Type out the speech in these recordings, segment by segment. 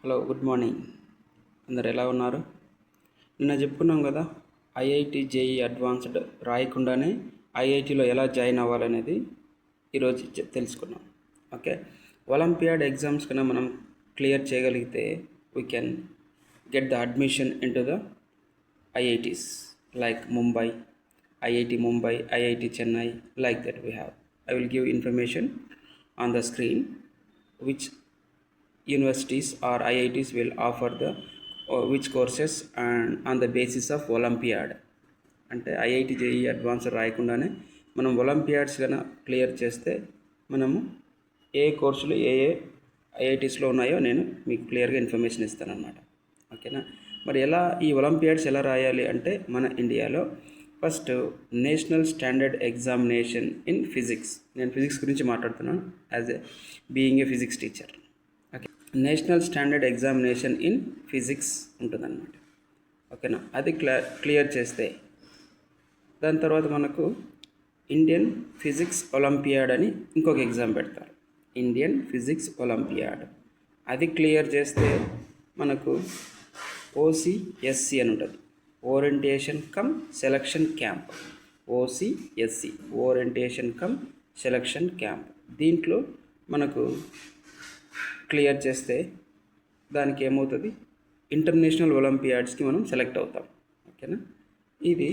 Hello, good morning. అందరు ఎలా ఉన్నారు? నిన్న చెప్పుకున్నాం కదా, ఐఐటి జేఈ అడ్వాన్స్డ్ రాయకుండానే ఐఐటిలో ఎలా జాయిన్ అవ్వాలనేది ఈరోజు తెలుసుకున్నాం. ఓకే, ఒలింపియాడ్ ఎగ్జామ్స్ కన్నా మనం క్లియర్ చేయగలిగితే we can get the admission in to the IITs like Mumbai, IIT Mumbai, IIT Chennai, like that we have. I will give information on the screen which universities or IITs will offer the which courses and on the basis of Olympiad. అంటే IIT JEE advance రాయకుండానే మనం Olympiads కన్నా clear చేస్తే మనము ఏ కోర్సులు ఏ ఐఐటీస్లో ఉన్నాయో నేను మీకు క్లియర్గా ఇన్ఫర్మేషన్ ఇస్తానన్నమాట. ఓకేనా? మరి ఎలా ఈ ఒలింపియాడ్స్ ఎలా రాయాలి అంటే, మన ఇండియాలో first national standard examination in physics, నేను ఫిజిక్స్ గురించి మాట్లాడుతున్నాను as a being a physics teacher. Okay, national standard examination in physics ఉంటుందన్నమాట. ఓకేనా? అది క్లియర్ చేస్తే దాని తర్వాత మనకు ఇండియన్ ఫిజిక్స్ ఒలింపియాడ్ అని ఇంకొక ఎగ్జామ్ పెడతారు, ఇండియన్ ఫిజిక్స్ ఒలింపియాడ్. అది క్లియర్ చేస్తే మనకు ఓసిఎస్సి అని ఉంటుంది, orientation cum selection camp. OCSC, orientation cum selection camp. దీంట్లో మనకు క్లియర్ చేస్తే దానికి ఏమవుతుంది, ఇంటర్నేషనల్ ఒలింపియాడ్స్కి మనం సెలెక్ట్ అవుతాం. ఓకేనా? ఇది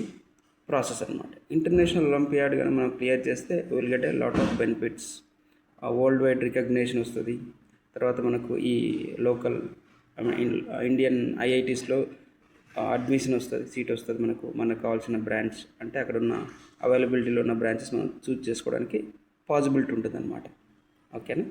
ప్రాసెస్ అన్నమాట. ఇంటర్నేషనల్ ఒలింపియాడ్ కానీ మనం క్లియర్ చేస్తే will get a lot of benefits. World wide recognition వస్తుంది. తర్వాత మనకు ఈ లోకల్ ఇండియన్ ఐఐటీస్లో అడ్మిషన్ వస్తుంది, సీట్ వస్తుంది. మనకు కావాల్సిన బ్రాంచ్ అంటే అక్కడ ఉన్న అవైలబిలిటీలో ఉన్న బ్రాంచెస్ మనం చూస్ చేసుకోవడానికి పాసిబిలిటీ ఉంటుంది అన్నమాట. ఓకేనా?